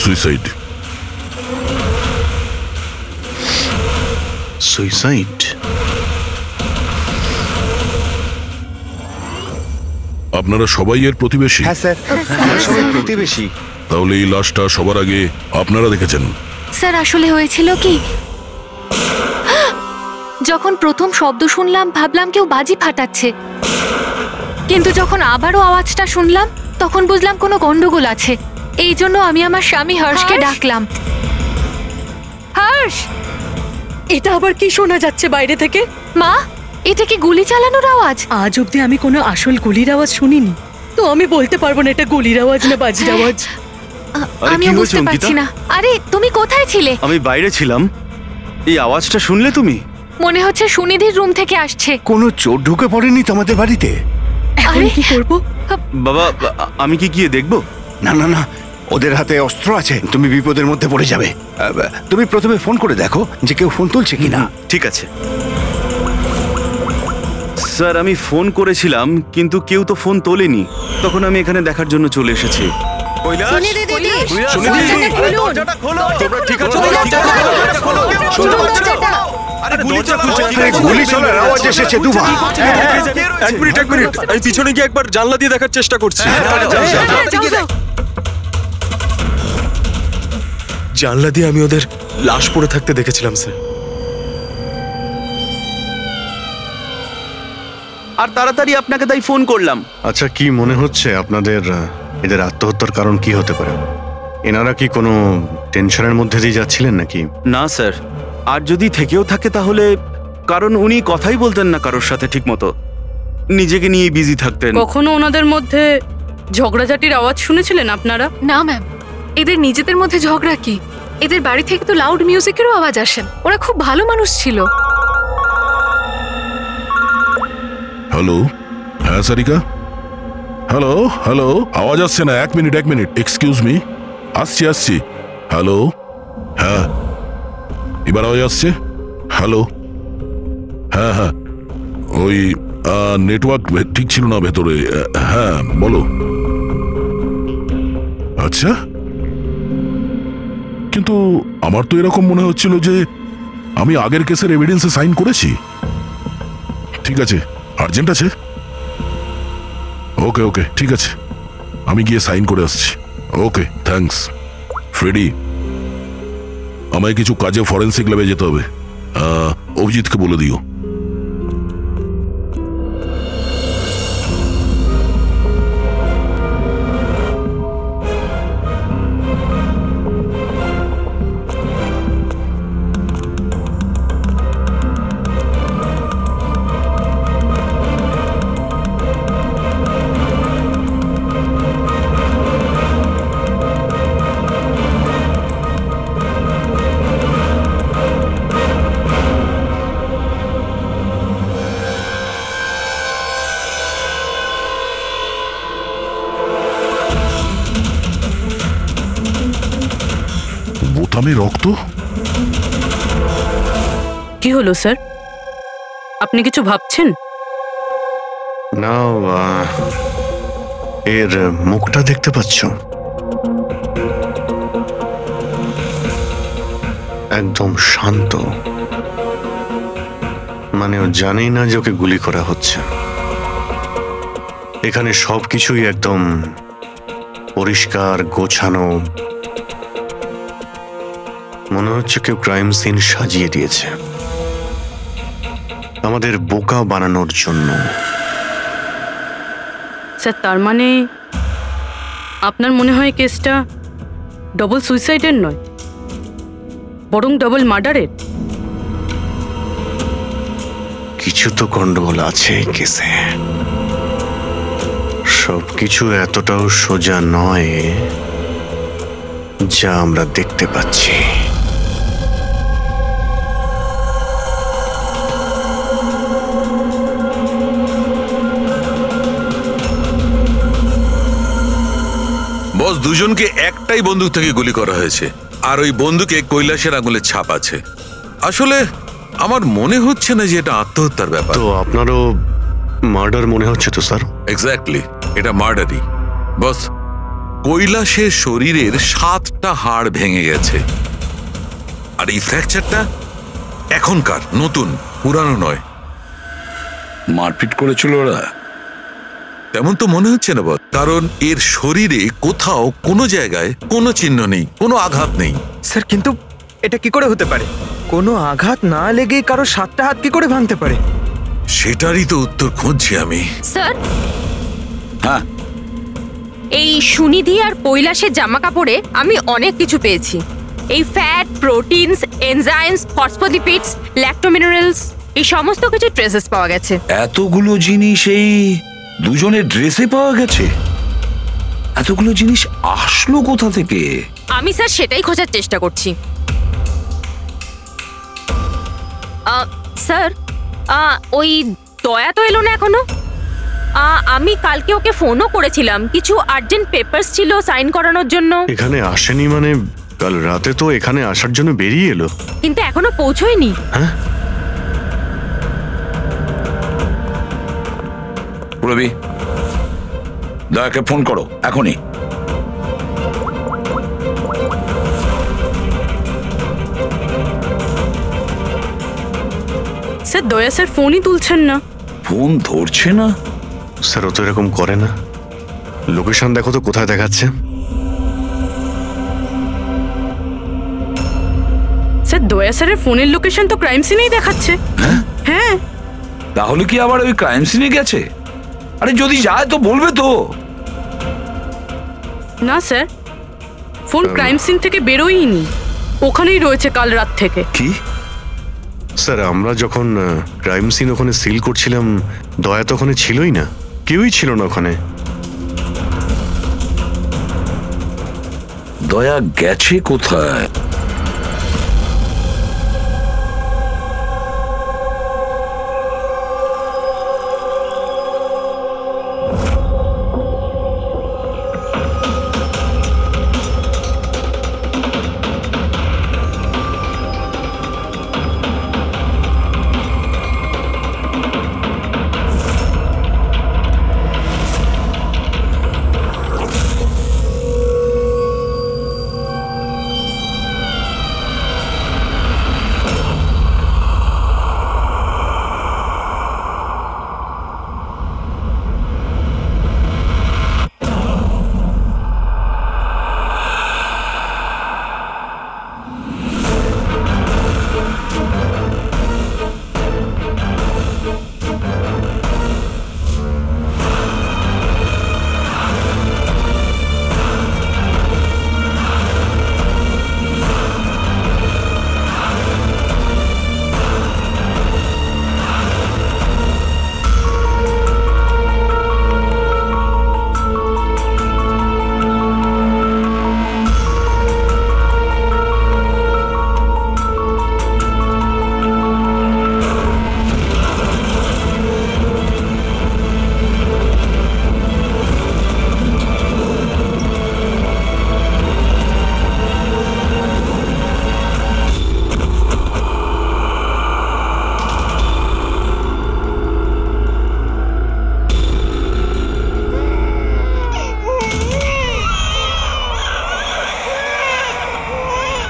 Suicide. Suicide? আপনারা সবাই এর প্রতিবেশী? হ্যাঁ স্যার, আমরা সবাই প্রতিবেশী। তাহলে এই লাশটা সবার আগে আপনারা দেখেছেন? স্যার আসলে হয়েছিল কি, যখন প্রথম শব্দ শুনলাম ভাবলাম কেউ বাজি ফাটাচ্ছে, কিন্তু যখন আবারও আওয়াজটা শুনলাম তখন বুঝলাম কোনো গন্ডগোল আছে। এই জন্য আমি আমার স্বামী হর্ষকে ডাকলাম। হর্ষ, এটা আবার কি শোনা যাচ্ছে বাইরে থেকে? মা, এটা কি গুলি চালানোর আওয়াজ? আজ অব্দি আমি কোনো আসল গুলির আওয়াজ শুনিনি, তো আমি বলতে পারবো না এটা গুলির আওয়াজ না বাজির আওয়াজ। আমি বুঝতে পারছি না। আরে তুমি কোথায় ছিলে? আমি বাইরে ছিলাম। এই আওয়াজটা শুনলে তুমি? মনে হচ্ছে সুনিধির রুম থেকে আসছে। কোনো চোর ঢুকে পড়েনি তোমাদের বাড়িতে? এখন কি করব? বাবা, আমি কি গিয়ে দেখবো? না না না, ওদের হাতে অস্ত্র আছে, তুমি বিপদের মধ্যে পড়ে যাবে। তুমি প্রথমে ফোন করে দেখো যে কেউ ফোন তুলছে কিনা। ঠিক আছে স্যার, আমি ফোন করেছিলাম কিন্তু কেউ তো ফোন তোলেনি। তখন আমি এখানে দেখার জন্য চলে এসেছি। গুলি চলার আওয়াজ এসেছে দুবার। এক মিনিট, আমি পিছনে গিয়ে একবার জানলা দিয়ে দেখার চেষ্টা করছি। জানলা দিয়ে আমি ওদের লাশ পড়ে থাকতে দেখেছিলাম স্যার। আর তাড়াতাড়ি আপনাকে তাই ফোন করলাম। আচ্ছা, কি মনে হচ্ছে আপনাদের এদের আত্মহত্যার কারণ কি হতে পারে? এনারা কি কোনো টেনশনের মধ্যে দিয়ে যাচ্ছিলেন নাকি? না স্যার, আর যদি থেকেও থাকে তাহলে কারণ উনি কথাই বলতেন না কারোর সাথে ঠিক মতো, নিজেকে নিয়ে বিজি থাকতেন। কখনো ওনাদের মধ্যে ঝগড়াঝাটির আওয়াজ শুনেছিলেন আপনারা? না ম্যাম, এদের নিজেদের মধ্যে ঝগড়া কি? এদের বাড়ি থেকে তো লাউড মিউজিকেরও আওয়াজ আসে। ওরা খুব ভালো মানুষ ছিল। হ্যালো, হ্যাঁ সারিকা, হ্যালো হ্যালো, আওয়াজ আসছে না। এক মিনিট, এক্সকিউজ মি, আসছি। হ্যালো, হ্যাঁ এবার আওয়াজ আসছে। হ্যালো, হ্যাঁ, ওই নেটওয়ার্ক ঠিক ছিল না ভেতরে। হ্যাঁ বলো। আচ্ছা, কিন্তু আমার তো এরকম মনে হচ্ছিল যে আমি আগের কেসের এভিডেন্সে সাইন করেছি। ঠিক আছে, আর্জেন্ট আছে। ওকে ঠিক আছে, আমি গিয়ে সাইন করে আসছি। ওকে, থ্যাঙ্কস। ফ্রেডি, আমায় কিছু কাজে ফরেন্সিক ল্যাবে যেতে হবে। অভিজিৎকে বলে দিও। বোতামে রক্ত? কি হলো স্যার, আপনি কিছু ভাবছেন? না, এর মুখটা দেখতে পাচ্ছ? একদম শান্ত, মানে ও জানেই না যে ওকে গুলি করা হচ্ছে। এখানে সবকিছুই একদম পরিষ্কার গোছানো, মনে হচ্ছে কেউ ক্রাইম সিন সাজিয়ে দিয়েছে আমাদের বোকা বানানোর জন্য। স্যার, তার মানে আপনার মনে হয় কেসটা ডবল সুইসাইডের নয়, বরং ডবল মার্ডারের? কিছু তো গন্ডগোল আছে এই কেসে। সবকিছু এতটাও সোজা নয় যা আমরা দেখতে পাচ্ছি। বস, দুজনকে একটাই বন্দুক থেকে গুলি করা হয়েছে, আর ওই বন্দুকে কৈলাসের আঙুলের ছাপ আছে। আসলে আমার মনে হচ্ছে না যে এটা আত্মহত্যার ব্যাপার। তো আপনারও মার্ডার মনে হচ্ছে তো স্যার? এক্স্যাক্টলি, এটা মার্ডারই। বস, কৈলাসের শরীরের 7টা হাড় ভেঙে গেছে, আর এই ফ্র্যাকচারটা এখনকার, নতুন, পুরানো নয়। মারপিট করেছিল ওরা? তেমন তো মনে হচ্ছে না বল, কারণ এর শরীরে কোথাও কোনো জায়গায় কোনো চিহ্ন নেই, কোনো আঘাত নেই। স্যার কিন্তু এটা কি করে হতে পারে? কোনো আঘাত না লেগে কারো 7টা হাত কি করে ভাঙতে পারে? সেটারই তো উত্তর খুঁজছি আমি। স্যার, হ্যাঁ, এই সুনিধি আর কৈলাসের জামা কাপড়ে আমি অনেক কিছু পেয়েছি। এই ফ্যাট, প্রোটিনস, এনজাইমস, ফসফোলিপিডস, ল্যাক্টোমিনারেলস, এই সমস্ত কিছু ট্রেসেস পাওয়া গেছে। এতগুলো জিনিস এই দুজনের ড্রেসে পাওয়া গেছে? এতগুলো জিনিস আসলো কোথা থেকে? আমি স্যার সেটাই খোঁজার চেষ্টা করছি। স্যার, ওই দয়া তো এলো না এখনো। আমি কালকে ওকে ফোনও করেছিলাম, কিছু আর্জেন্ট পেপারস ছিল সাইন করানোর জন্য। এখানে আসেনি মানে? কাল রাতে তো এখানে আসার জন্য বেরিয়ে এলো, কিন্তু এখনো পৌঁছয়নি। হ্যাঁ? রবি, দয়াকে ফোন করো এখনই। স্যার, দয়া স্যার ফোনই তুলছেন না। ফোন ধরছে না? স্যার ও তো এরকম করে না। লোকেশন দেখো তো কোথায় দেখাচ্ছে। স্যার, দয়া স্যারের ফোনের লোকেশন তো ক্রাইম সিনেই দেখাচ্ছে। হ্যাঁ, তাহলে কি আবার ওই ক্রাইম সিনে গেছে? আরে যদি যায় তো বলবে তো। না স্যার, ফোন ক্রাইম সিন থেকে বেরোয়নি, ওখানেই রয়েছে কাল রাত থেকে। কি? স্যার আমরা যখন ক্রাইম সিন ওখানে সিল করছিলাম, দয়া তো ওখানে ছিলই না, কেউই ছিল না ওখানে। দয়া গেছে কোথায়?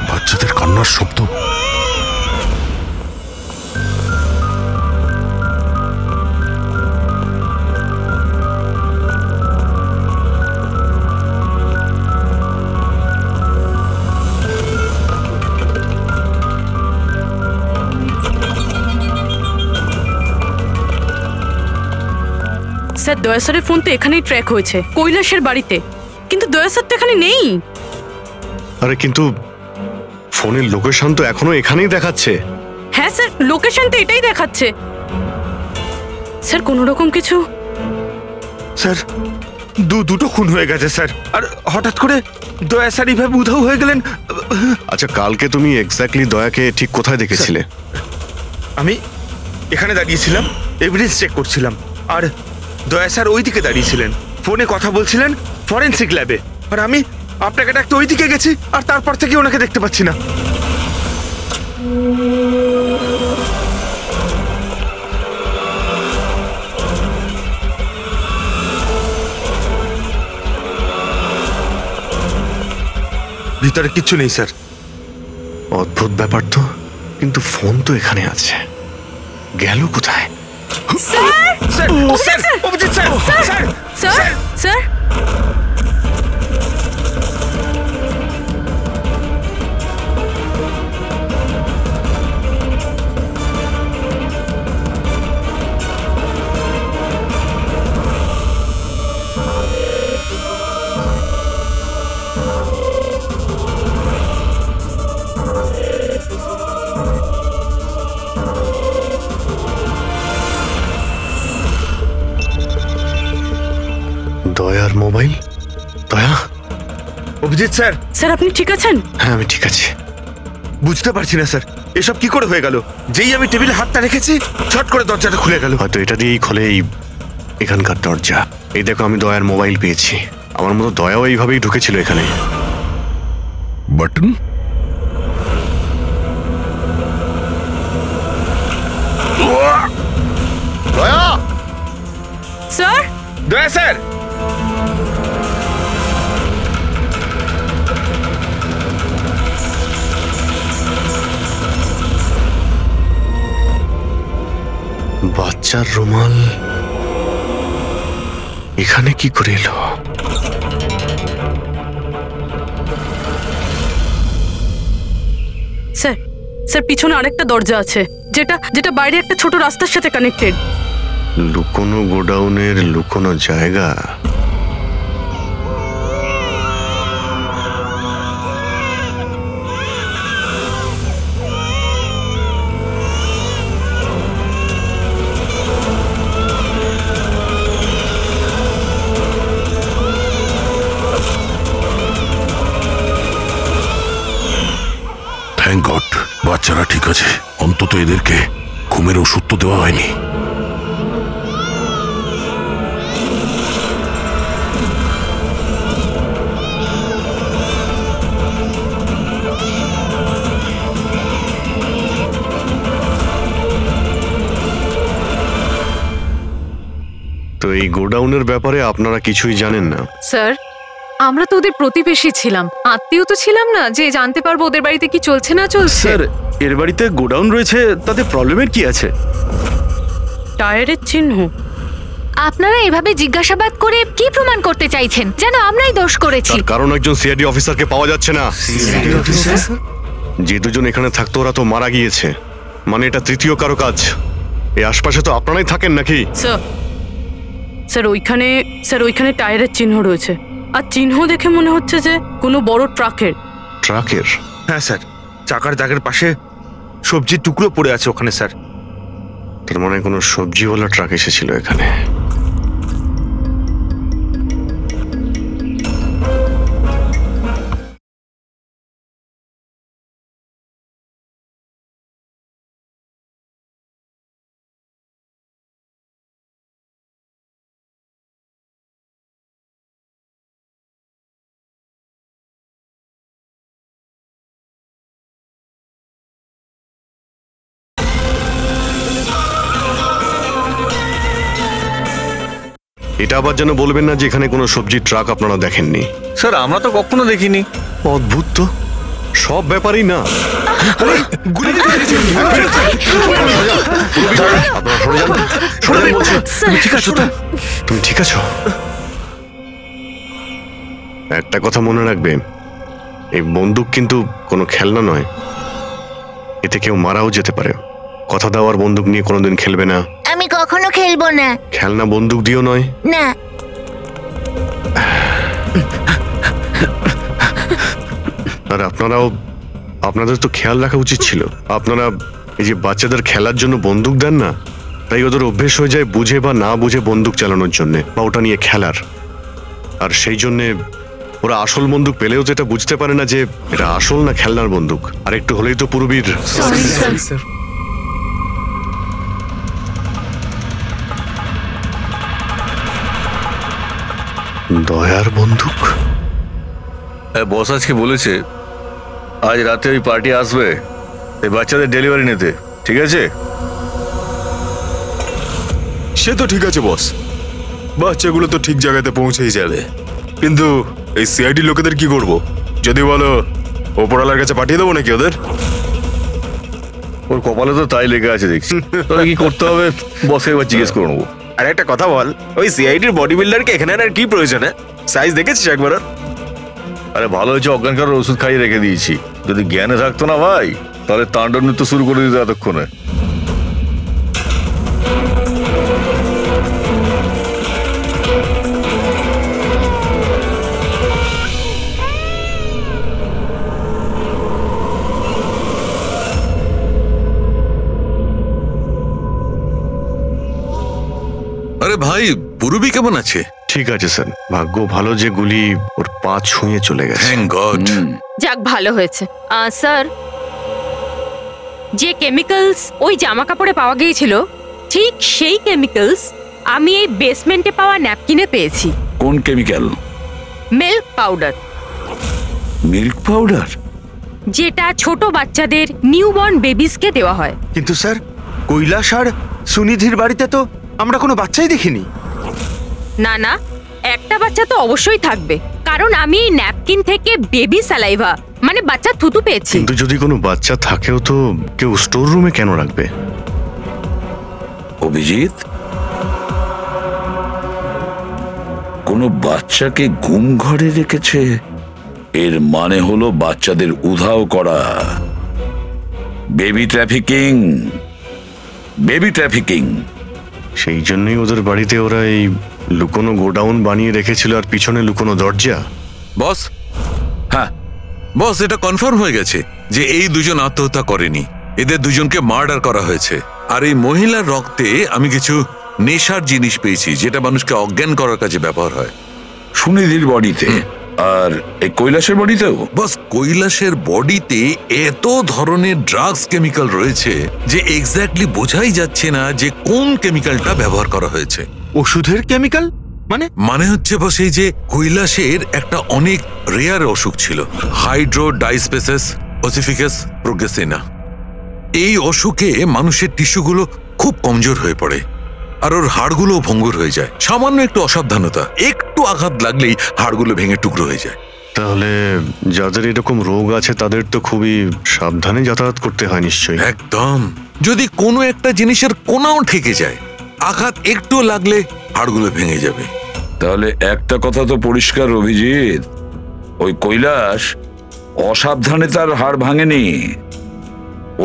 বাচ্চাদের কান্নার শব্দ। স্যার, দয়া স্যারের ফোন তো এখানেই ট্র্যাক হয়েছে, কৈলাসের বাড়িতে, কিন্তু দয়া স্যার তো এখানে নেই। আরে কিন্তু ফোনের লোকেশন তো এখনো এখানেই দেখাচ্ছে। হ্যাঁ স্যার, লোকেশন তো এটাই দেখাচ্ছে। স্যার, কোনো রকম কিছু? স্যার, দুটো খুন হয়ে গেছে স্যার, আর হঠাৎ করে দয়া স্যার এইভাবে উধাও হয়ে গেলেন। আচ্ছা, কালকে তুমি এক্স্যাক্টলি দয়াকে ঠিক কোথায় দেখেছিলে? আমি এখানে দাঁড়িয়েছিলাম, এভিডেন্স চেক করছিলাম, আর দয়া স্যার ওই দিকে দাঁড়িয়েছিলেন, ফোনে কথা বলছিলেন ফরেনসিক ল্যাবে, আর আমি আপনাকে ডাকতে ওই দিকে গেছি, আর তারপর থেকে ওনাকে দেখতে পাচ্ছি না। ভিতরে কিচ্ছু নেই স্যার। অদ্ভুত ব্যাপার তো, কিন্তু ফোন তো এখানে আছে, গেল কোথায়? Sir, sir, Abhijit sir, sir, sir sir দয়ার মোবাইল। দয়া? অভিজিৎ স্যার। স্যার আপনি ঠিক আছেন? হ্যাঁ আমি ঠিক আছি। বুঝতে পারছি না স্যার, এসব কি করে হয়ে গেল? যেই আমি টেবিলে হাতটা রেখেছি ছট করে দরজাটা খুলে গেল। হয়তো এটা দিয়েই খোলে এই এখানকার দরজা। এই দেখো আমি দয়ার মোবাইল পেয়েছি। আমার মতো দয়াও এইভাবেই ঢুকেছিল এখানে। বাটন? দয়া! স্যার দয়া স্যার! বাচ্চার রুমাল এখানে কি করে এলো? স্যার স্যার পিছনে আরেকটা দরজা আছে, যেটা যেটা বাইরে একটা ছোট রাস্তার সাথে কানেক্টেড। লুকোনো গোডাউনের লুকোনো জায়গা। থ্যাংক গড, বাচ্চারা ঠিক আছে। অন্তত এদেরকে ঘুমের ওষুধ তো দেওয়া হয়নি। তো এই গোডাউনের ব্যাপারে আপনারা কিছুই জানেন না? স্যার আমরা তো ওদের প্রতিবেশী ছিলাম, আত্মীয় তো ছিলাম না যে জানতে পারবো ওদের বাড়িতে কি চলছে না চলছে। স্যার এর বাড়িতে গোডাউন রয়েছে, তাতে প্রবলেমের কি আছে? টায়ারের চিহ্ন। আপনারা এভাবে জিজ্ঞাসাবাদ করে কি প্রমাণ করতে চাইছেন? যেন আমরাই দোষ করেছি। তার কারণ একজন সিআইডি অফিসারকে পাওয়া যাচ্ছে না। যে দুজন এখানে থাকতো ওরা তো মারা গিয়েছে, মানে এটা তৃতীয় কারো কাজ। এই আশপাশে তো আপনারাই থাকেন নাকি? স্যার ওইখানে টায়ারের চিহ্ন রয়েছে, আর চিহ্ন দেখে মনে হচ্ছে যে কোনো বড় ট্রাকের। ট্রাকের? হ্যাঁ স্যার, চাকার দাগের পাশে সবজির টুকরো পড়ে আছে ওখানে স্যার। তার মানে কোনো সবজিওয়ালা ট্রাক এসেছিল এখানে। এটা আবার যেন বলবেন না যে এখানে কোনো সবজির ট্রাক আপনারা দেখেননি। স্যার আমরা তো কখনো দেখিনি। অদ্ভুত তো, সব ব্যাপারই না। তুমি ঠিক আছো? একটা কথা মনে রাখবে, এই বন্দুক কিন্তু কোনো খেলনা নয়, এতে কেউ মারাও যেতে পারে। কথা দেওয়ার বন্দুক নিয়ে কোনোদিন খেলবে না। আমি কখনো খেলবো না। খেলনা বন্দুক দিও নয়। না। আর আপনাদের তো খেয়াল রাখা উচিত ছিল। আপনারা এই যে বাচ্চাদের খেলার জন্য বন্দুক দেন না, তাই ওদের অভ্যেস হয়ে যায় বুঝে বা না বুঝে বন্দুক চালানোর জন্য বা ওটা নিয়ে খেলার। আর সেই জন্যে ওরা আসল বন্দুক পেলেও যেটা বুঝতে পারে না যে এটা আসল না খেলনার বন্দুক। আর একটু হলেই তো পুরবীর। দয়ার বন্দুক? হ্যাঁ, বস আজকে বলেছে আজ রাতে ওই পার্টি আসবে এই বাচ্চাদের ডেলিভারি নিতে, ঠিক আছে? সে তো ঠিক আছে বস, বাচ্চাগুলো তো ঠিক জায়গাতে পৌঁছেই যাবে। কিন্তু এই সিআইডি লোকেদের কি করব? যদি বলো ওপরওয়ালার কাছে পাঠিয়ে দেবো নাকি ওদের? ওর কপালে তো তাই লেগে আছে দেখছি। তবে কি করতে হবে বসে একবার জিজ্ঞেস করে নেবো। আর একটা কথা বল, ওই সিআইডির বডি বিল্ডারকে এখানে আর কি প্রয়োজন? সাইজ দেখেছিস একবার? আরে ভালো হয়েছে অজ্ঞান করার ওষুধ খাইয়ে রেখে দিয়েছি। যদি জ্ঞানে থাকতো না ভাই, তাহলে তাণ্ডব নৃত্য শুরু করে দিত এতক্ষণে। আরে ভাই, পুরবি কেমন আছে? ঠিক আছে স্যার, ভাগ্য ভালো যে গুলি ওর পা ছুঁয়ে চলে গেছে। Thank god. যাক, ভালো হয়েছে। স্যার, যে কেমিক্যালস ওই জামা কাপড়ে পাওয়া গিয়েছিল, ঠিক সেই কেমিক্যালস আমি এই বেসমেন্টে পাওয়া ন্যাপকিনে পেয়েছি। কোন chemical? Milk powder. Milk powder? যেটা ছোট বাচ্চাদের নিউবর্ন বেবিসকে দেওয়া হয়। কিন্তু স্যার, কৈলাস আর সুনিধির বাড়িতে তো আমরা কোনো বাচ্চাই দেখিনি। না না, একটা বাচ্চা তো অবশ্যই থাকবে, কারণ আমি এই ন্যাপকিন থেকে বেবি স্যালাইভা মানে বাচ্চা থুতু পেয়েছি। কিন্তু যদি কোনো বাচ্চা থাকেও তো কেউ স্টোর রুমে কেন রাখবে? অভিজিৎ, কোনো বাচ্চাকে গুম ঘরে রেখেছে, এর মানে হলো বাচ্চাদের উধাও করা। Baby trafficking, baby trafficking. সেই জন্যই ওদের বাড়িতে ওরা এই লুকোনো গোডাউন বানিয়ে রেখেছিল আর পিছনে লুকোনো দরজা। বস, হ্যাঁ বস, এটা কনফার্ম হয়ে গেছে যে এই দুজন আত্মহত্যা করেনি, এদের দুজনকে মার্ডার করা হয়েছে। আর এই মহিলার রক্তে আমি কিছু নেশার জিনিস পেয়েছি, যেটা মানুষকে অজ্ঞান করার কাজে ব্যবহার হয়। সুনিধির বডিতে আর এই কৈলাসের বডিতেও? বস, কৈলাসের বডিতে এত ধরনের ড্রাগস কেমিক্যাল রয়েছে যে এক্স্যাক্টলি বোঝাই যাচ্ছে না যে কোন কেমিক্যালটা ব্যবহার করা হয়েছে। ওষুধের কেমিক্যাল মানে হচ্ছে বস, এই যে কৈলাসের একটা অনেক রেয়ার অসুখ ছিল, হাইড্রোডাইস্পেসিস ওসিফিকাস প্রোগ্রেসিনা। এই অসুখে মানুষের টিস্যুগুলো খুব কমজোর হয়ে পড়ে আর ওর হাড়গুলো ভঙ্গুর হয়ে যায়। সামান্য একটু অসাবধানতা, একটু আঘাত লাগলেই হাড়গুলো ভেঙে টুকরো হয়ে যায়। তাহলে যাদের এরকম রোগ আছে তাদের তো খুবই সাবধানে যাতায়াত করতে হয় নিশ্চয়ই। একদম। যদি কোনো একটা জিনিসের কোনাও ঠেকে যায়, আঘাত একটু লাগলে হাড়গুলো ভেঙে যাবে। তাহলে একটা কথা তো পরিষ্কার অভিজিৎ, ওই কৈলাস অসাবধানে তার হাড় ভাঙেনি,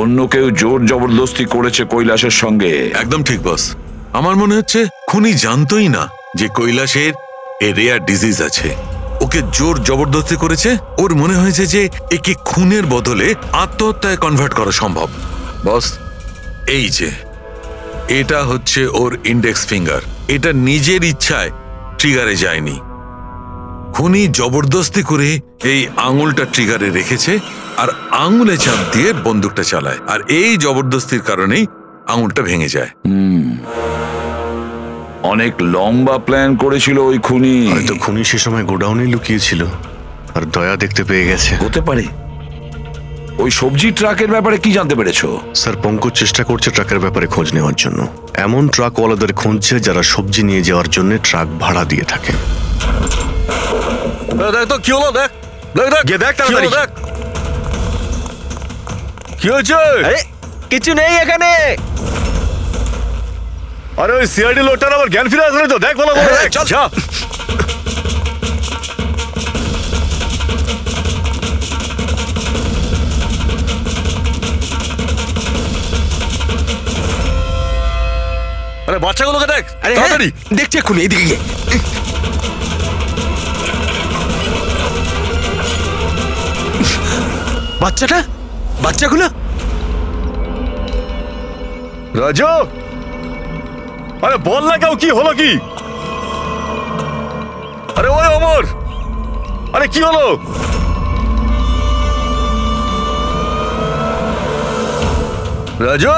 অন্য কেউ জোর জবরদস্তি করেছে কৈলাসের সঙ্গে। একদম ঠিক বস, আমার মনে হচ্ছে খুনি জানতোই না যে কৈলাসের এ রেয়ার ডিজিজ আছে। ওকে জোর জবরদস্তি করেছে, ওর মনে হয়েছে যে একে খুনের বদলে আত্মহত্যায় কনভার্ট করা সম্ভব। বস, এই যে এটা হচ্ছে ওর ইন্ডেক্স ফিঙ্গার, এটা নিজের ইচ্ছায় ট্রিগারে যায়নি। খুনি জবরদস্তি করে এই আঙুলটা ট্রিগারে রেখেছে আর আঙুলে চাপ দিয়ে বন্দুকটা চালায়, আর এই জবরদস্তির কারণেই আঙুলটা ভেঙে যায়। অনেক লম্বা প্ল্যান করেছিল ওই খুনি। হয়তো খুনি সে সময় গোডাউনে লুকিয়েছিল আর দয়া দেখতে পেয়ে গেছে। হতে পারে। ওই সবজি ট্রাকের ব্যাপারে কি জানতে পেরেছো? স্যার, পঙ্কজ চেষ্টা করছে ট্রাকের ব্যাপারে খোঁজ নেওয়ার জন্য। এমন ট্রাকওয়ালাদের খুঁজছে যারা সবজি নিয়ে যাওয়ার জন্য ট্রাক ভাড়া দিয়ে থাকে। দেখ তো কি হলো, দেখ দেখ দেখ গিয়ে দেখ তাড়াতাড়ি। দেখ কি হয়েছে? কিছু নেই এখানে। আরে ওই সিআইডি লোকটার আবার জ্ঞান ফিরে আসলে তো, দেখ ভালো করে দেখ। চল। যা। আরে বাচ্চাগুলোকে দেখ তাড়াতাড়ি। দেখছি এক্ষুনি, এদিকে গিয়ে। বাচ্চাগুলো রাজু, আরে বল না কেউ, কি হলো কি? আরে ওই অমর, আরে কি হলো? রাজু,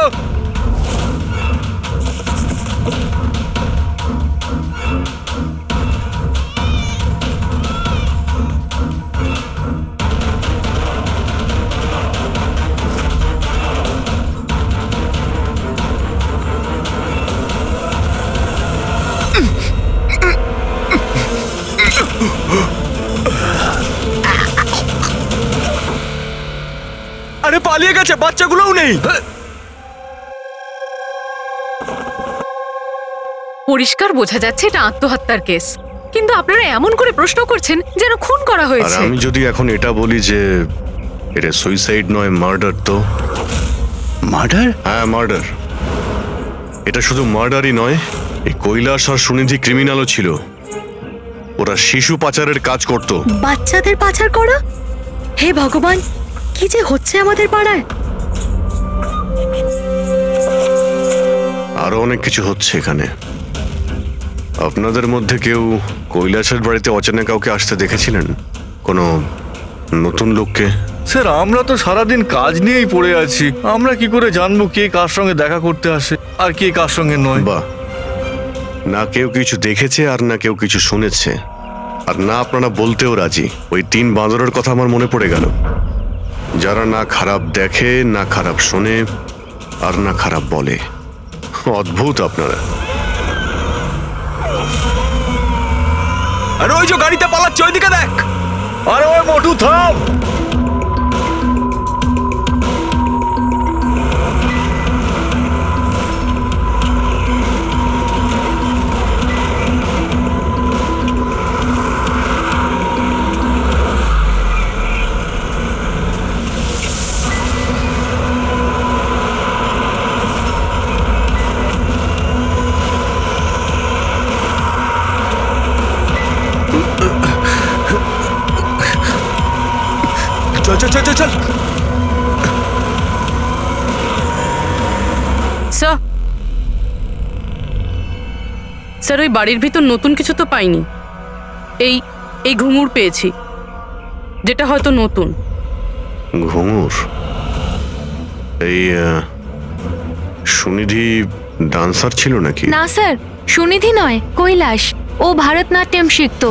আরে পালিয়ে গেছে, বাচ্চাগুলোও নেই। পরিষ্কার বোঝা যাচ্ছে এটা আত্মহত্যার কেস, কিন্তু আপনারা এমন করে প্রশ্ন করছেন যেন খুন করা আর হয়েছে। আমি যদি এখন এটা বলি যে এটা সুইসাইড নয় মার্ডার, তো মার্ডার? হ্যাঁ মার্ডার। এটা শুধু মার্ডারই নয়, এই কৈলাস আর সুনিধি ক্রিমিনালও ছিল। ওরা শিশু পাচারের কাজ করত। বাচ্চাদের পাচার করা? হে ভগবান, কি যে হচ্ছে আমাদের পাড়ায়। আরো অনেক কিছু হচ্ছে এখানে। আপনাদের মধ্যে কেউ কৈলাসের বাড়িতে অচেনা কাউকে আসতে দেখেছিলেন? কোনো নতুন লোককে? স্যার আমরা তো সারাদিন কাজ নিয়েই পড়ে আছি, আমরা কি করে জানবো কে কার সঙ্গে দেখা করতে আসে আর কে কার সঙ্গে নয়? বাহ, না কেউ কিছু দেখেছে আর না কেউ কিছু শুনেছে, আর না আপনারা বলতেও রাজি। ওই 3 বাঁদরের কথা আমার মনে পড়ে গেল, যারা না খারাপ দেখে, না খারাপ শোনে, আর না খারাপ বলে। অদ্ভুত আপনারা। আরে ওই যে গাড়িতে পালাচ্ছে, ওইদিকে দেখ। আরে ওই মোটু থাম। চল চল চল চল। স্যার ওই বাড়ির ভিতর নতুন কিছু তো পাইনি। এই ঘুঙুর পেয়েছি, যেটা হয়তো নতুন। ঘুঙুর? এই সুনিধি ডান্সার ছিল নাকি? না স্যার, সুনিধি নয়, কৈলাস। ও ভারতনাট্যম শিখতো।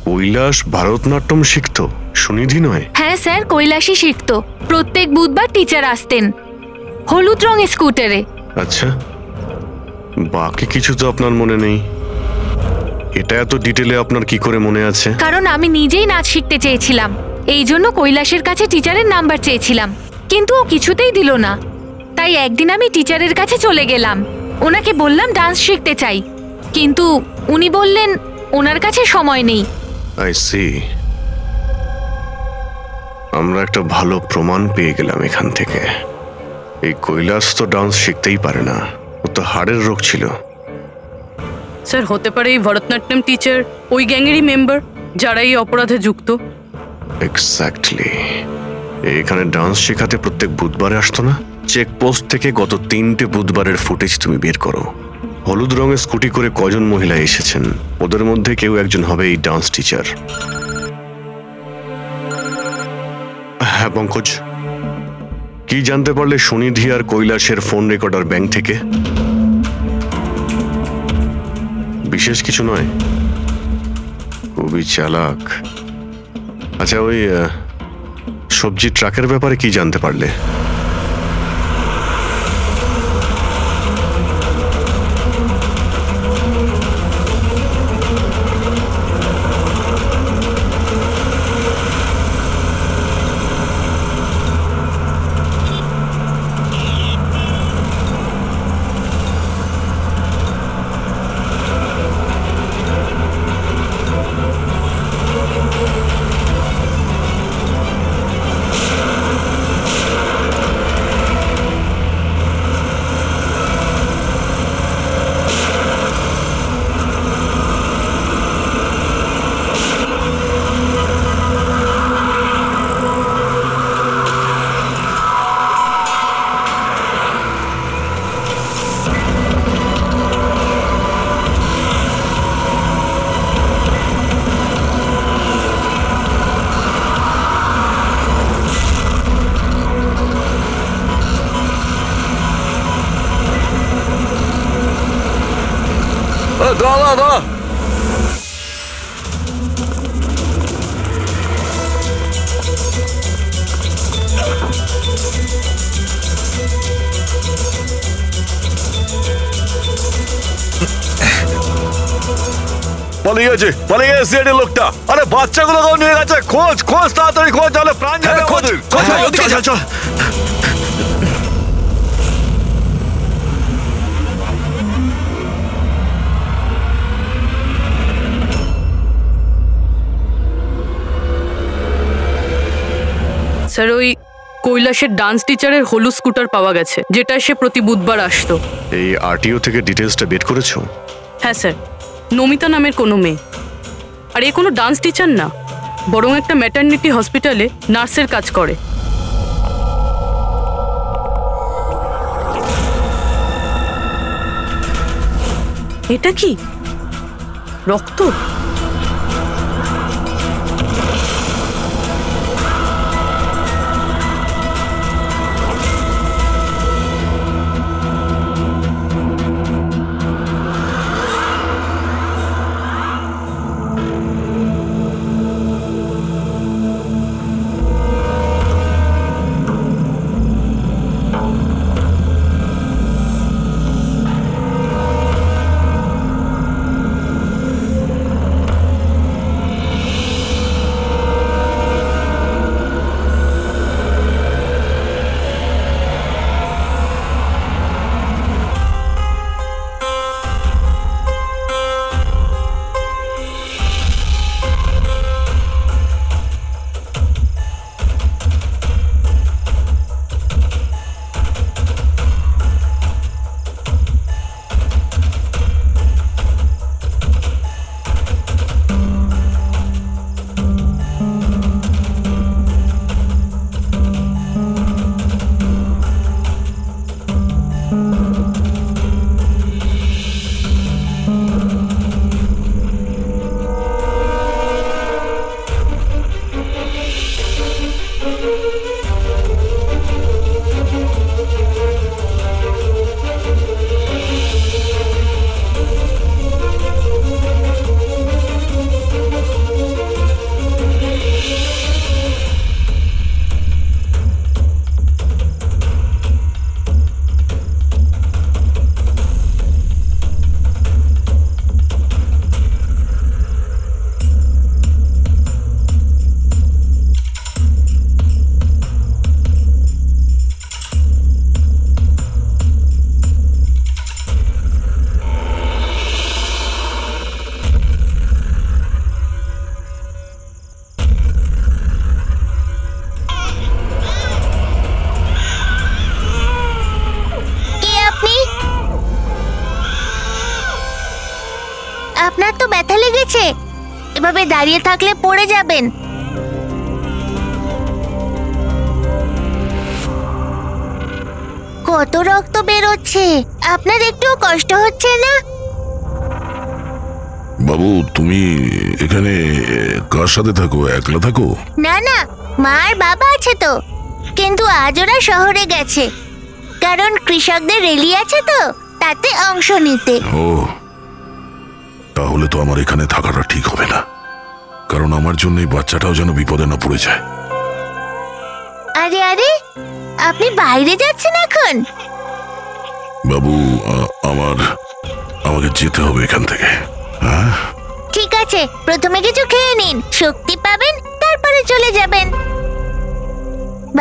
কৈলাস ভারতনাট্যম শিখতো, সুনিধি নয়? হ্যাঁ স্যার, কৈলাসই শিখতো। প্রত্যেক বুধবার টিচার আসতেন হলুদ রঙের স্কুটারে। আচ্ছা, বাকি কিছু তো আপনার মনে নেই। এটা এত ডিটেলে আপনার কি করে মনে আছে? কারণ আমি নিজেই নাচ শিখতে চেয়েছিলাম, এই জন্য কৈলাসের কাছে টিচারের নাম্বার চেয়েছিলাম, কিন্তু ও কিছুতেই দিল না। তাই একদিন আমি টিচারের কাছে চলে গেলাম, ওনাকে বললাম ডান্স শিখতে চাই, কিন্তু উনি বললেন ওনার কাছে সময় নেই। I see. আমরা একটা ভালো প্রমাণ পেয়ে গেলাম এখান থেকে। এই কৈলাস তো ডান্স শিখতেই পারে না, ও তো হাড়ের রোগ ছিল। স্যার হতে পারে এই ভরতনাট্যম টিচার ওই গ্যাংয়েরই মেম্বার যারা এই অপরাধে যুক্ত। এক্স্যাক্টলি। এখানে ডান্স শেখাতে প্রত্যেক বুধবারে আসতো না? চেকপোস্ট থেকে গত 3টে বুধবারের ফুটেজ তুমি বের করো। হলুদ রঙের স্কুটি করে কজন মহিলা এসেছেন, ওদের মধ্যে কেউ একজন হবে এই ডান্স টিচার। হ্যাঁ পঙ্কজ, কি জানতে পারলে সুনিধি আর কৈলাসের ফোন রেকর্ডার ব্যাংক থেকে? বিশেষ কিছু নয়, খুবই চালাক। আচ্ছা, ওই সবজি ট্রাকের ব্যাপারে কি জানতে পারলে? দাদা পালিয়ে গেছে সিআইডি লোকটা। আরে বাচ্চাগুলো নিয়ে গেছে, খোঁজ খোঁজ তাড়াতাড়ি খোঁজ, তাহলে প্রাণ যাবে আমাদের। চল চল। স্যার, ওই কৈলাসের ডান্স টিচারের হলুদ স্কুটার পাওয়া গেছে, যেটা সে প্রতি বুধবার আসতো। এই আরটিও থেকে ডিটেলসটা বের করেছো? হ্যাঁ স্যার, নমিতা নামের কোনো মেয়ে। আর এ কোনো ডান্স টিচার না, বরং একটা ম্যাটারনিটি হসপিটালে নার্সের কাজ করে। এটা কি রক্ত? আপনার তো ব্যথা লেগেছে, এভাবে দাঁড়িয়ে থাকলে পড়ে যাবেন। কত রক্ত বেরোচ্ছে, আপনার একটু কষ্ট হচ্ছে না? বাবু, তুমি এখানে কার সাথে থাকো? একলা থাকো? না না, মা আর বাবা আছে তো, কিন্তু আজ ওরা শহরে গেছে, কারণ কৃষকদের র্যালি আছে তো, তাতে অংশ নিতে। ও, তাহলে তো আমার এখানে থাকাটা ঠিক হবে না, কারণ আমার জন্য এই বাচ্চাটাও যেন বিপদে না পড়ে যায়। আরে আরে, আপনি বাইরে যাচ্ছেন এখন? বাবু, আমাকে যেতে হবে এখান থেকে। হ্যাঁ ঠিক আছে, প্রথমে কিছু খেয়ে নিন, শক্তি পাবেন, তারপরে চলে যাবেন।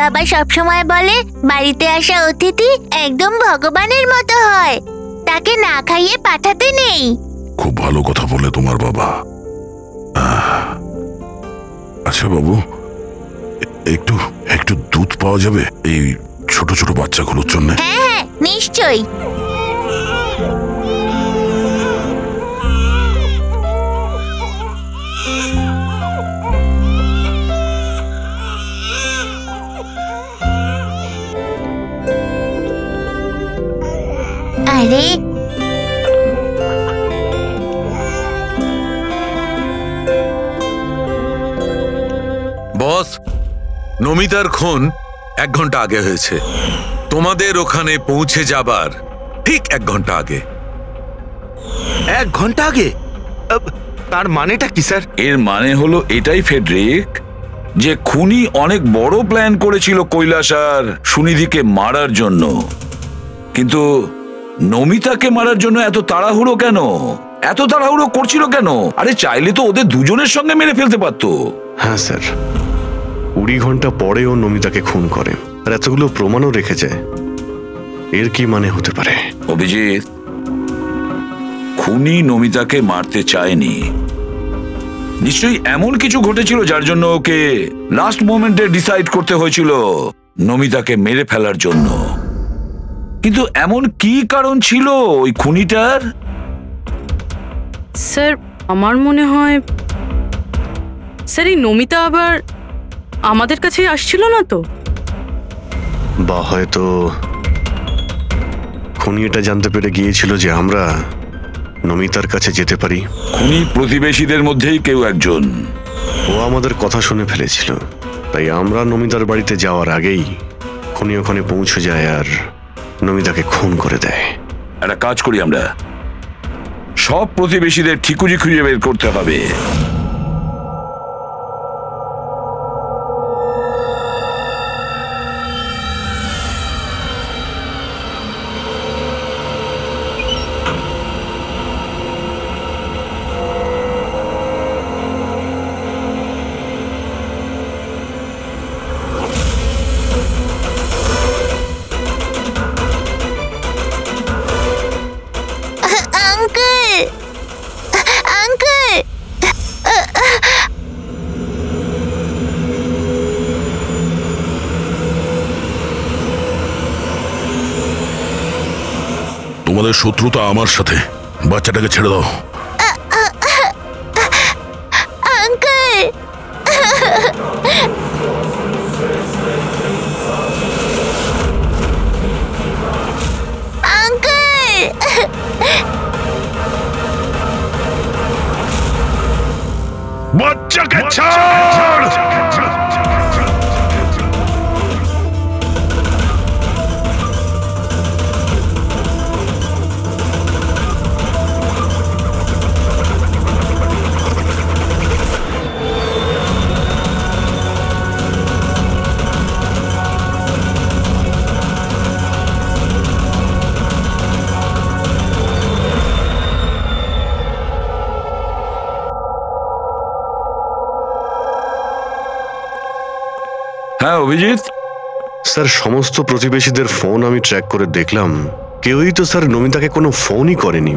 বাবা সবসময় বলে বাড়িতে আসা অতিথি একদম ভগবানের মতো হয়, তাকে না খাইয়ে পাঠাতে নেই। খুব ভালো কথা বলে তোমার বাবা। আচ্ছা বাবু, একটু একটু দুধ পাওয়া যাবে এই ছোট ছোট বাচ্চাগুলোর জন্য? হ্যাঁ হ্যাঁ, নিশ্চয়ই। আরে বস, নমিতার খুন 1 ঘন্টা আগে হয়েছে, তোমাদের ওখানে পৌঁছে যাবার ঠিক 1 ঘন্টা আগে। 1 ঘন্টা আগে? তার মানেটা কি স্যার? এর মানে হলো এটাই ফেডরিক, যে খুনি অনেক বড় প্ল্যান করেছিল কৈলাস আর সুনিধিকে মারার জন্য, কিন্তু নমিতাকে মারার জন্য এত তাড়াহুড়ো কেন? এত তাড়াহুড়ো করছিল কেন? আরে চাইলে তো ওদের দুজনের সঙ্গে মেরে ফেলতে পারতো। হ্যাঁ স্যার, 20 ঘন্টা পরে ও নমিতাকে খুন করে, আর এতগুলো প্রমাণও রেখে যায়। এর কি মানে হতে পারে? অভিজিৎ, খুনি নমিতাকে মারতে চায়নি। নিশ্চয়ই এমন কিছু ঘটেছিল যার জন্য ওকে লাস্ট মোমেন্টে ডিসাইড করতে হয়েছিল নমিতাকে মেরে ফেলার জন্য। কিন্তু এমন কি কারণ ছিল ওই খুনিটার? স্যার আমার মনে হয় স্যার এই নমিতা আবার আমাদের কাছে আসছিল না তো? বা হয়তো খুনি এটা জানতে পেরে গিয়েছিল যে আমরা নমিতার কাছে যেতে পারি। খুনি প্রতিবেশীদের মধ্যেই কেউ একজন। ও আমাদের কথা শুনে ফেলেছিল, তাই আমরা নমিতার বাড়িতে যাওয়ার আগেই খুনি ওখানে পৌঁছে যায় আর নমিতাকে খুন করে দেয়। একটা কাজ করি, আমরা সব প্রতিবেশীদের ঠিকুজি খুঁজে বের করতে হবে। তোমাদের শত্রুতা আমার সাথে, বাচ্চাটাকে ছেড়ে দাও। বাচ্চাকে ছাড়! হ্যাঁ অভিজিৎ স্যার, সমস্ত প্রতিবেশীদের ফোন আমি ট্র্যাক করে দেখলাম, কেউই তো স্যার নমিতাকে কোনো ফোনই করেনি,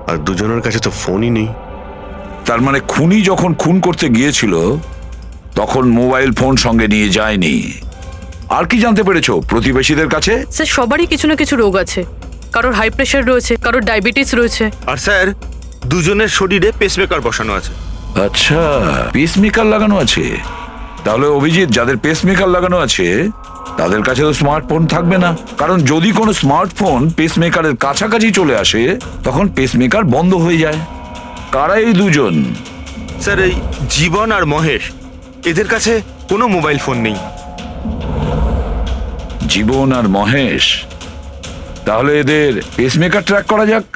আর দুজনের কাছে তো ফোনই নেই। তার মানে খুনি যখন খুন করতে গিয়েছিল তখন মোবাইল ফোন সঙ্গে নিয়ে যায়নি। আর কি জানতে পেরেছো প্রতিবেশীদের কাছে? স্যার সবারই কিছু না কিছু রোগ আছে, কারোর হাই প্রেশার রয়েছে, কারোর ডায়াবেটিস রয়েছে। আর স্যার দুজনের শরীরে পেসমেকার বসানো আছে। আচ্ছা, পেসমেকার লাগানো আছে। তাহলে অভিজিৎ, যাদের পেসমেকার লাগানো আছে তাদের কাছে তো স্মার্টফোন থাকবে না, কারণ যদি কোনো স্মার্টফোন পেসমেকারের কাছাকাছি চলে আসে তখন পেসমেকার বন্ধ হয়ে যায়। কারা এই দুজন? স্যার এই জীবন আর মহেশ, এদের কাছে কোনো মোবাইল ফোন নেই। জীবন আর মহেশ, তাহলে এদের পেসমেকার ট্র্যাক করা যাক।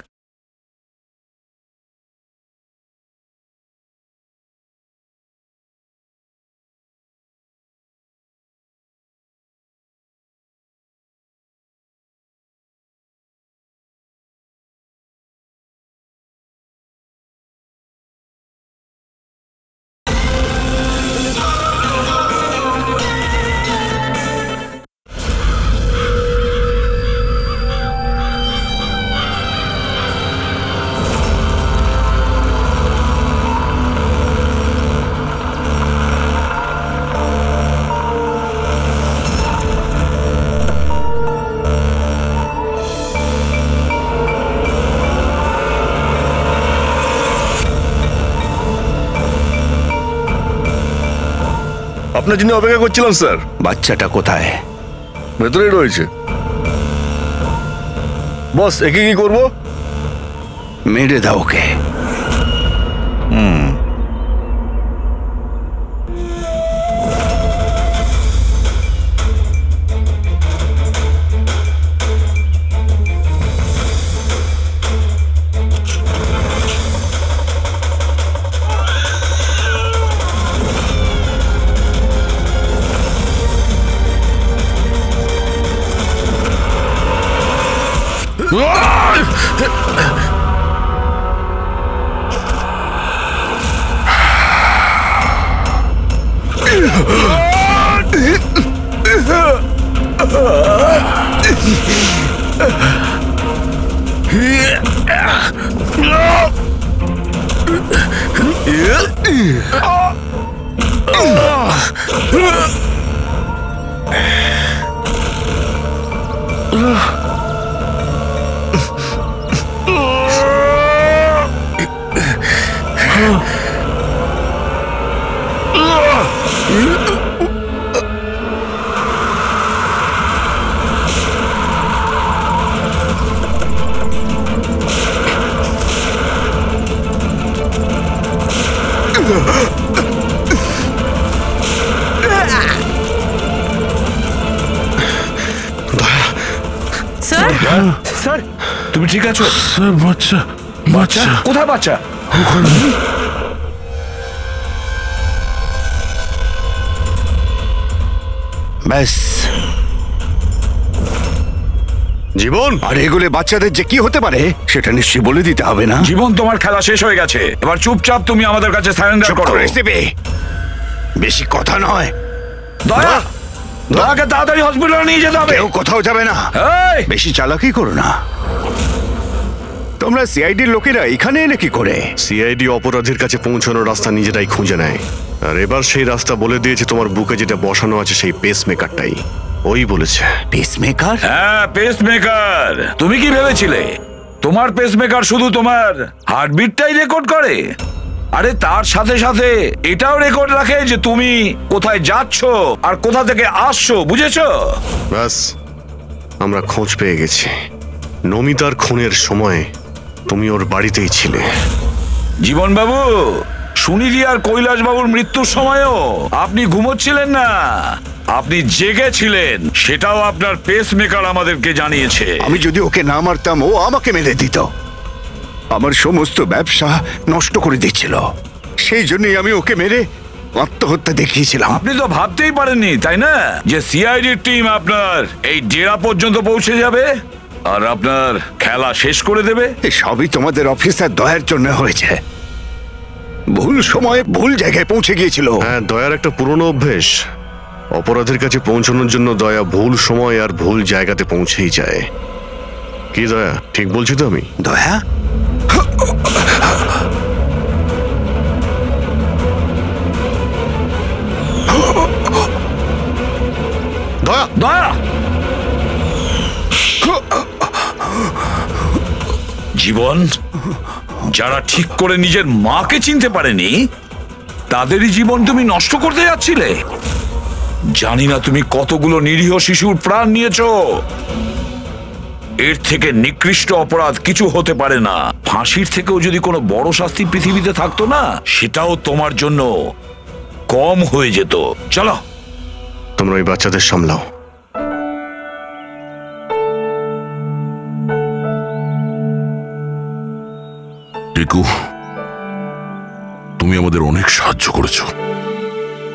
আপনার জন্য অপেক্ষা করছিলাম স্যার। বাচ্চাটা কোথায়? ভেতরেই রয়েছে। বস, একে কি করবো? মেরে দাও ওকে। স্যার স্যার তুমি ঠিক আছো? স্যার বাচ্চা বাচ্চা কোথায় বাচ্চা? ব্যাস জীবন, আর এগুলো বাচ্চাদের যে কি হতে পারে সেটা নিশ্চয়ই বলে দিতে হবে না? জীবন, তোমার খেলা শেষ হয়ে গেছে, এবার চুপচাপ তুমি আমাদের কাছে সারেন্ডার করো। বেশি কথা নয়। দয়া, দয়াকে তাড়াতাড়ি হসপিটালে নিয়ে যেতে হবে। কেউ কোথাও যাবে না। বেশি চালাকি করো না। তোমরা সিআইডির লোকেরা এখানে এলে কি করে? সিআইডি অপরাধীর কাছে পৌঁছানোর রাস্তা নিজেরাই খুঁজে নেয়, আর এবার সেই রাস্তা বলে দিয়েছে তোমার বুকে যেটা বসানো আছে সেই পেসমেকারটাই। ওই বলেছে। পেসমেকার? হ্যাঁ, পেসমেকার। তুমি কি ভেবেছিলে তোমার পেসমেকার শুধু তোমার হার্টবিটটাই রেকর্ড করে? আরে তার সাথে সাথে এটাও রেকর্ড রাখে যে তুমি কোথায় যাচ্ছ আর কোথা থেকে আসছো, বুঝেছো? ব্যাস, আমরা খোঁজ পেয়ে গেছি। নমিতার খুনের সময় তুমি ওর বাড়িতেই ছিলে। জীবন বাবু, সুনিধি আর কৈলাস বাবুর মৃত্যুর সময়ও আপনি ঘুমোচ্ছিলেন না, আপনি জেগেছিলেন। সেটাও আপনার পেসমেকার আমাদেরকে জানিয়েছে। আমি যদি ওকে না মারতাম ও আমাকে মেরে দিত। আমার সমস্ত ব্যবসা নষ্ট করে দিচ্ছিল, সেই জন্যই আমি ওকে মেরে আত্মহত্যা দেখিয়েছিলাম। আপনি তো ভাবতেই পারেননি, তাই না, যে সিআইডির টিম আপনার এই ডেরা পর্যন্ত পৌঁছে যাবে আর আপনার খেলা শেষ করে দেবে। সবই তোমাদের অফিসার দয়ার জন্য হয়েছে। ভুল সময়ে ভুল জায়গায় পৌঁছে গিয়েছিল। হ্যাঁ, দয়ার একটা পুরনো অভ্যেস। অপরাধের কাছে পৌঁছানোর জন্য দয়া ভুল সময় আর ভুল জায়গাতে পৌঁছেই যায়। কি দয়া, ঠিক বলছি তো আমি? দয়া, দয়া, দয়া, জীবন, যারা ঠিক করে নিজের মাকে চিনতে পারেনি তাদেরই জীবন তুমি নষ্ট করতে যাচ্ছিলে। জানি না তুমি কতগুলো নিরীহ শিশুর প্রাণ নিয়েছো। এর থেকে নিকৃষ্ট অপরাধ কিছু হতে পারে না। ফাঁসির থেকেও যদি কোনো বড় শাস্তি পৃথিবীতে থাকতো না, সেটাও তোমার জন্য কম হয়ে যেত। চলো, তোমরা ওই বাচ্চাদের সামলাও। টিকু, তুমি আমাদের অনেক সাহায্য করেছো,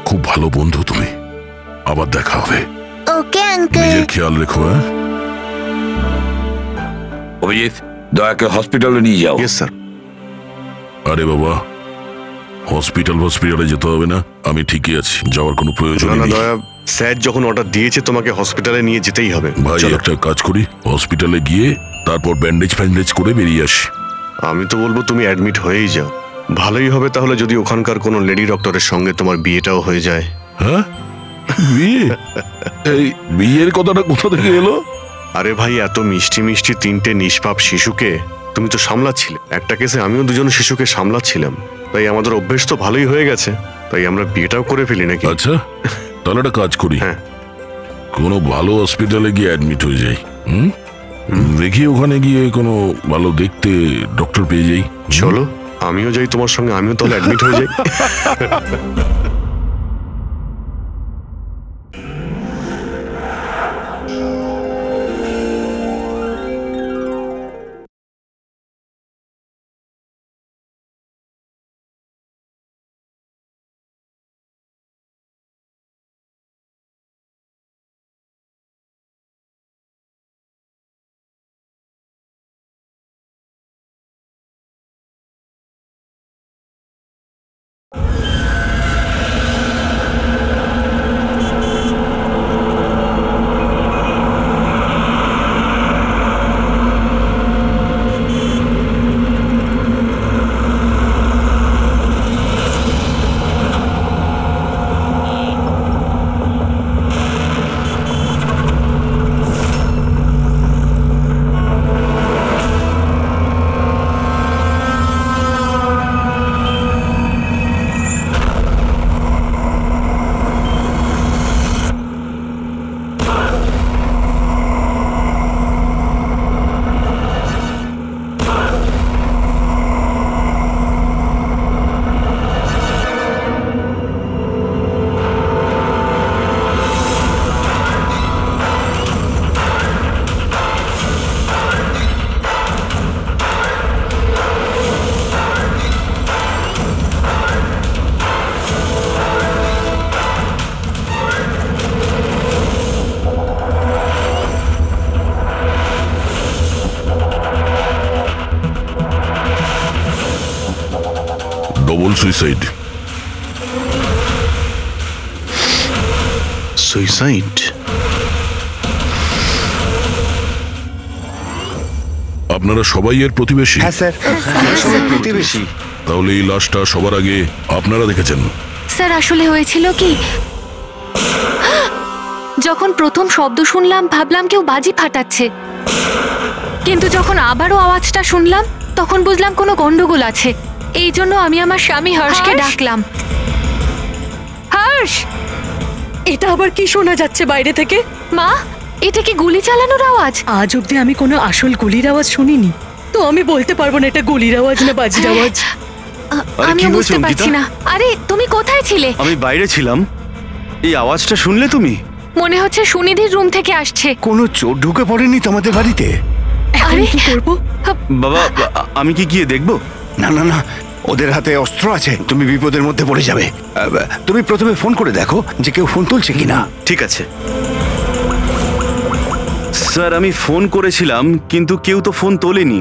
খুব ভালো বন্ধু তুমি। আবার দেখা হবে। Okay uncle. নিজের খেয়াল রেখো। হ্যাঁ অভিজিৎ, দয়াকে হসপিটালে নিয়ে যাও। Yes sir. আরে বাবা, হসপিটালে যেতে হবে না, আমি ঠিকই আছি, যাওয়ার কোনো প্রয়োজন না, নেই। দয়া, স্যার যখন অর্ডার দিয়েছে তোমাকে হসপিটালে নিয়ে যেতেই হবে। ভাই, একটা কাজ করি, হসপিটালে গিয়ে তারপর ব্যান্ডেজ করে বেরিয়ে আসি। আমি তো বলবো তুমি অ্যাডমিট হয়েই যাও। ভালোই হবে তাহলে যদি ওখানকার কোনো লেডি ডক্টরের সঙ্গে তোমার বিয়েটাও হয়ে যায়। হ্যাঁ, বিয়ে? এই বিয়ের কথাটা কোথা থেকে এলো? আরে ভাই, এত মিষ্টি মিষ্টি তিনটে নিষ্পাপ শিশুকে তুমি তো সামলাচ্ছিলে। একটা কেসে আমিও দুজন শিশুকে সামলাচ্ছিলাম, তাই আমাদের অভ্যেস তো ভালোই হয়ে গেছে, তাই আমরা বিয়েটাও করে ফেলি নাকি? আচ্ছা, তাহলে একটা কাজ করি, হ্যাঁ, কোনো ভালো হসপিটালে গিয়ে অ্যাডমিট হয়ে যাই। দেখি ওখানে গিয়ে কোনো ভালো দেখতে ডক্টর পেয়ে যাই। চলো, আমিও যাই তোমার সঙ্গে, আমিও তাহলে অ্যাডমিট হয়ে যাই। Double suicide. সুইসাইড? আপনারা সবাই এর প্রতিবেশী? হ্যাঁ স্যার, সবাই প্রতিবেশী। তাহলে এই লাশটা সবার আগে আপনারা দেখেছেন? স্যার আসলে হয়েছিল কি, যখন প্রথম শব্দ শুনলাম ভাবলাম কেউ বাজি ফাটাচ্ছে, কিন্তু যখন আবারও আওয়াজটা শুনলাম তখন বুঝলাম কোনো গন্ডগোল আছে। এই জন্য আমি আমার স্বামী হর্ষকে ডাকলাম। হর্ষ! এটা আবার কি শোনা যাচ্ছে বাইরে থেকে? মা, এটা কি গুলি চালানোর আওয়াজ? আজ অব্দি আমি কোনো আসল গুলির আওয়াজ শুনিনি, তো আমি বলতে পারবো না এটা গুলির আওয়াজ না বাজির আওয়াজ। আমি বুঝতে পারছি না। আরে তুমি কোথায় ছিলে? আমি বাইরে ছিলাম। এই আওয়াজটা শুনলে তুমি? মনে হচ্ছে সুনিধির রুম থেকে আসছে। কোনো চোর ঢুকে পড়েনি তোমাদের বাড়িতে? আরে কি করবো বাবা, আমি কি গিয়ে দেখবো? না না না, ওদের হাতে অস্ত্র আছে, তুমি বিপদের মধ্যে পড়ে যাবে। তুমি প্রথমে ফোন করে দেখো যে কেউ ফোন তুলছে কিনা। ঠিক আছে স্যার, আমি ফোন করেছিলাম কিন্তু কেউ তো ফোন তোলেনি।